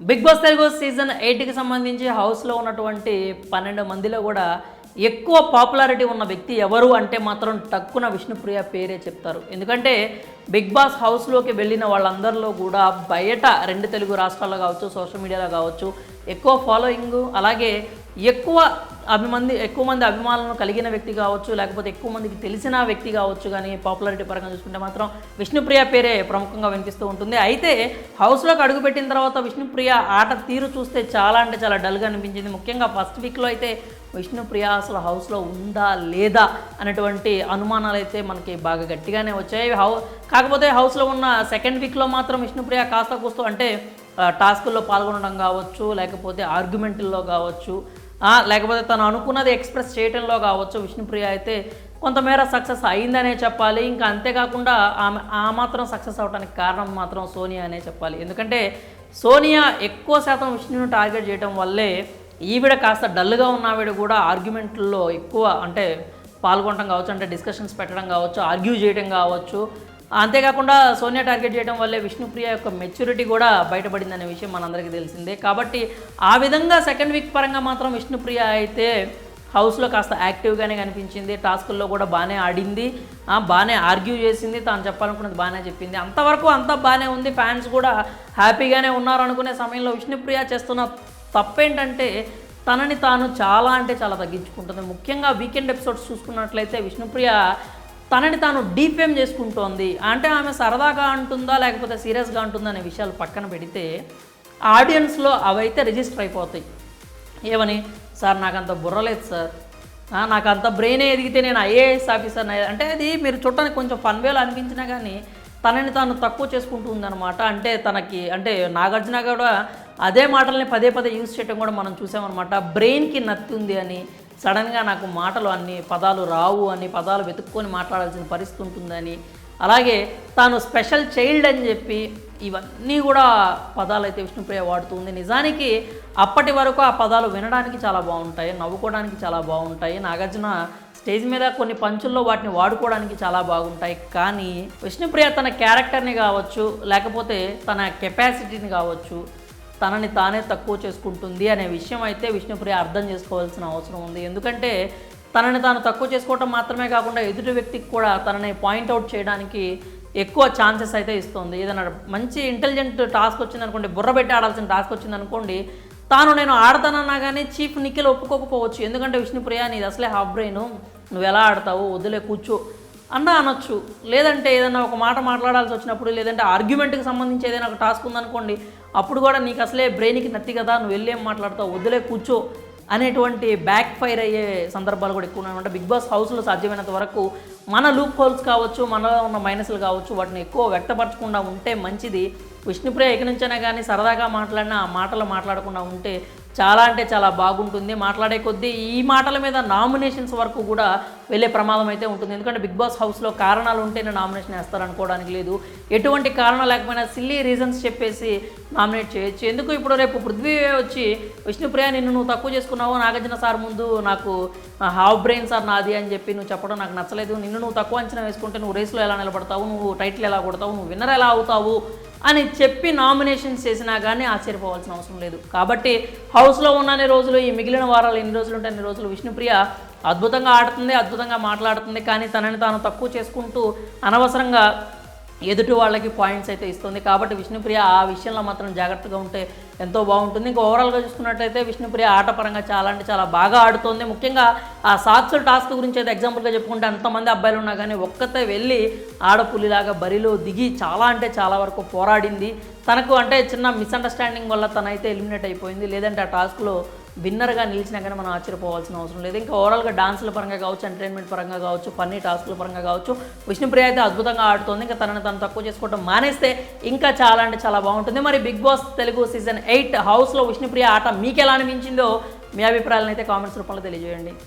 Big boss Telugu season 8కి సంబంధించి హౌస్లో ఉన్నటువంటి 12 మందిలో కూడా ఎక్కువ పాపులారిటీ ఉన్న వ్యక్తి ఎవరు అంటే మాత్రం టక్కున విష్ణుప్రియ పేరే చెప్తారు. ఎందుకంటే బిగ్ బాస్ హౌస్లోకి వెళ్ళిన వాళ్ళందరిలో కూడా బయట 2 తెలుగు రాష్ట్రాల్లో కావచ్చు, సోషల్ మీడియాలో కావచ్చు ఎక్కువ ఫాలోయింగ్, అలాగే ఎక్కువ మంది అభిమానులను కలిగిన వ్యక్తి కావచ్చు, లేకపోతే ఎక్కువ మందికి తెలిసిన వ్యక్తి కావచ్చు. కానీ పాపులారిటీ పరంగా చూసుకుంటే మాత్రం విష్ణుప్రియ పేరే ప్రముఖంగా వినిపిస్తూ ఉంటుంది. అయితే హౌస్లోకి అడుగుపెట్టిన తర్వాత విష్ణుప్రియ ఆట తీరు చూస్తే చాలా అంటే చాలా డల్గా అనిపించింది. ముఖ్యంగా ఫస్ట్ వీక్లో అయితే విష్ణుప్రియ అసలు హౌస్లో ఉందా లేదా అనేటువంటి అనుమానాలు అయితే మనకి బాగా గట్టిగానే వచ్చాయి. కాకపోతే హౌస్లో ఉన్న సెకండ్ వీక్లో మాత్రం విష్ణుప్రియ కాస్త కూస్తూ అంటే టాస్కుల్లో పాల్గొనడం కావచ్చు, లేకపోతే ఆర్గ్యుమెంట్లో కావచ్చు, లేకపోతే తను అనుకున్నది ఎక్స్ప్రెస్ చేయడంలో కావచ్చు విష్ణుప్రియ అయితే కొంతమేర సక్సెస్ అయిందనే చెప్పాలి. ఇంకా అంతేకాకుండా ఆ మాత్రం సక్సెస్ అవడానికి కారణం మాత్రం సోనియా అనే చెప్పాలి. ఎందుకంటే సోనియా ఎక్కువ శాతం విష్ణుని టార్గెట్ చేయడం వల్లే ఈవిడ కాస్త డల్గా ఉన్న ఆవిడ కూడా ఆర్గ్యుమెంట్లో ఎక్కువ అంటే పాల్గొనడం కావచ్చు, అంటే డిస్కషన్స్ పెట్టడం కావచ్చు, ఆర్గ్యూ చేయడం కావచ్చు. అంతేకాకుండా సోనియా టార్గెట్ చేయడం వల్లే విష్ణుప్రియ యొక్క మెచ్యూరిటీ కూడా బయటపడిందనే విషయం మనందరికీ తెలిసిందే. కాబట్టి ఆ విధంగా సెకండ్ వీక్ పరంగా మాత్రం విష్ణుప్రియ అయితే హౌస్లో కాస్త యాక్టివ్గానే కనిపించింది. టాస్కుల్లో కూడా బాగానే ఆడింది, బాగానే ఆర్గ్యూ చేసింది, తాను చెప్పాలనుకున్నది బాగానే చెప్పింది. అంతవరకు అంతా బాగానే ఉంది, ఫ్యాన్స్ కూడా హ్యాపీగానే ఉన్నారు అనుకునే సమయంలో విష్ణుప్రియ చేస్తున్న తప్పేంటంటే తనని తాను చాలా అంటే చాలా తగ్గించుకుంటుంది. ముఖ్యంగా వీకెండ్ ఎపిసోడ్స్ చూసుకున్నట్లయితే విష్ణుప్రియ తనని తాను డీఫేమ్ చేసుకుంటోంది. అంటే ఆమె సరదాగా అంటుందా లేకపోతే సీరియస్గా అంటుందా అనే విషయాలు పక్కన పెడితే ఆడియన్స్లో అవైతే రిజిస్టర్ అయిపోతాయి. ఏమని, సార్ నాకు అంత బుర్రలేదు సార్, నాకు అంత బ్రెయిన్ ఎదిగితే నేను ఐఏఎస్ ఆఫీసర్ అంటే అది మీరు చూడటానికి కొంచెం ఫన్ వేలో అనిపించినా కానీ తనని తాను తక్కువ చేసుకుంటూ ఉందన్నమాట. అంటే తనకి అంటే నాగార్జున కూడా అదే మాటల్ని పదే పదే యూజ్ చేయడం కూడా మనం చూసామన్నమాట. బ్రెయిన్కి నత్తి ఉంది అని, సడన్గా నాకు మాటలు అన్ని పదాలు రావు అని, పదాలు వెతుక్కొని మాట్లాడాల్సిన పరిస్థితి ఉంటుందని, అలాగే తాను స్పెషల్ చైల్డ్ అని చెప్పి ఇవన్నీ కూడా పదాలు అయితే విష్ణుప్రియ వాడుతుంది. నిజానికి అప్పటి వరకు ఆ పదాలు వినడానికి చాలా బాగుంటాయి, నవ్వుకోవడానికి చాలా బాగుంటాయి. నాగార్జున స్టేజ్ మీద కొన్ని పంచుల్లో వాటిని వాడుకోవడానికి చాలా బాగుంటాయి. కానీ విష్ణుప్రియ తన క్యారెక్టర్ని కావచ్చు, లేకపోతే తన కెపాసిటీని కావచ్చు, తనని తానే తక్కువ చేసుకుంటుంది అనే విషయం అయితే విష్ణుప్రియ అర్థం చేసుకోవాల్సిన అవసరం ఉంది. ఎందుకంటే తనని తాను తక్కువ చేసుకోవటం మాత్రమే కాకుండా ఎదుటి వ్యక్తికి కూడా తనని పాయింట్అవుట్ చేయడానికి ఎక్కువ ఛాన్సెస్ అయితే ఇస్తుంది. ఏదైనా మంచి ఇంటెలిజెంట్ టాస్క్ వచ్చిందనుకోండి, బుర్ర పెట్టి ఆడాల్సిన టాస్క్ వచ్చిందనుకోండి, నేను ఆడతానన్నా కానీ చీఫ్ నిఖిల్ ఒప్పుకోకపోవచ్చు. ఎందుకంటే విష్ణుప్రియ నీది అసలే హాఫ్ బ్రెయిన్, నువ్వు ఎలా ఆడతావు, వదిలే కూర్చో అన్నా అనొచ్చు. లేదంటే ఏదైనా ఒక మాట మాట్లాడాల్సి వచ్చినప్పుడు, లేదంటే ఆర్గ్యుమెంట్కి సంబంధించి ఏదైనా ఒక టాస్క్ ఉందనుకోండి, అప్పుడు కూడా నీకు అసలే బ్రెయిన్కి నత్తి కదా, నువ్వు వెళ్ళేం మాట్లాడతావు, వదిలే కూర్చో అనేటువంటి బ్యాక్ ఫైర్ అయ్యే సందర్భాలు కూడా ఎక్కువ ఉన్నాయన్నమాట. బిగ్ బాస్ హౌస్లో సాధ్యమైనంత వరకు మన లూప్ హోల్స్ కావచ్చు, మనలో ఉన్న మైనస్లు కావచ్చు, వాటిని ఎక్కువ వ్యక్తపరచకుండా ఉంటే మంచిది. విష్ణుప్రియ ఇక నుంచైనా కానీ సరదాగా మాట్లాడినా ఆ మాటలు మాట్లాడకుండా ఉంటే చాలా అంటే చాలా బాగుంటుంది. మాట్లాడే కొద్దీ ఈ మాటల మీద నామినేషన్స్ వరకు కూడా వెళ్ళే ప్రమాదం అయితే ఉంటుంది. ఎందుకంటే బిగ్ బాస్ హౌస్లో కారణాలు ఉంటేనే నామినేషన్ వేస్తారనుకోవడానికి లేదు. ఎటువంటి కారణం లేకపోయినా సిల్లీ రీజన్స్ చెప్పేసి నామినేట్ చేయొచ్చు. ఎందుకు ఇప్పుడు రేపు పృథ్వీ వచ్చి విష్ణుప్రియ నిన్ను నువ్వు తక్కువ చేసుకున్నావు, నాగార్జున సార్ ముందు నాకు హాఫ్ బ్రెయిన్ సార్ నాది అని చెప్పి నువ్వు చెప్పడం నాకు నచ్చలేదు, నిన్ను నువ్వు తక్కువ అంచనా వేసుకుంటే నువ్వు రేస్లో ఎలా నిలబడతావు, నువ్వు టైటిల్ ఎలా కొడతావు, నువ్వు విన్నర్ ఎలా అవుతావు అని చెప్పి నామినేషన్స్ చేసినా కానీ ఆశ్చర్యపోవాల్సిన అవసరం లేదు. కాబట్టి హౌస్లో ఉన్నన్ని రోజులు, ఈ మిగిలిన వారాలు ఎన్ని రోజులు ఉంటే అన్ని రోజులు విష్ణుప్రియ అద్భుతంగా ఆడుతుంది, అద్భుతంగా మాట్లాడుతుంది. కానీ తనని తాను తక్కువ చేసుకుంటూ అనవసరంగా ఎదుటి వాళ్ళకి పాయింట్స్ అయితే ఇస్తుంది. కాబట్టి విష్ణుప్రియ ఆ విషయంలో మాత్రం జాగ్రత్తగా ఉంటే ఎంతో బాగుంటుంది. ఇంకా ఓవరాల్గా చూసుకున్నట్లయితే విష్ణుప్రియ ఆటపరంగా చాలా అంటే చాలా బాగా ఆడుతోంది. ముఖ్యంగా ఆ సాక్సుల టాస్క్ గురించి అయితే ఎగ్జాంపుల్గా చెప్పుకుంటే అంతమంది అబ్బాయిలు ఉన్నా కానీ ఒక్కతే వెళ్ళి ఆడపులిలాగా బరిలో దిగి చాలా అంటే చాలా వరకు పోరాడింది. తనకు అంటే చిన్న మిస్అండర్స్టాండింగ్ వల్ల తనైతే ఎలిమినేట్ అయిపోయింది. లేదంటే ఆ టాస్క్లో విన్నర్గా నిలిచినా కానీ మనం ఆశ్చర్యపోవాల్సిన అవసరం లేదు. ఇంకా ఓవరాల్గా డాన్సుల పరంగా కావచ్చు, ఎంటర్టైన్మెంట్ పరంగా కావచ్చు, ఫన్నీ టాస్కుల పరంగా కావచ్చు విష్ణుప్రియ అయితే అద్భుతంగా ఆడుతోంది. ఇంకా తనను తను తక్కువ చేసుకోవడం మానేస్తే ఇంకా చాలా అంటే చాలా బాగుంటుంది. మరి బిగ్ బాస్ తెలుగు సీజన్ 8 హౌస్లో విష్ణుప్రియ ఆట మీకు ఎలా అనిపించిందో మీ అభిప్రాయాలను అయితే కామెంట్స్ రూపంలో తెలియజేయండి.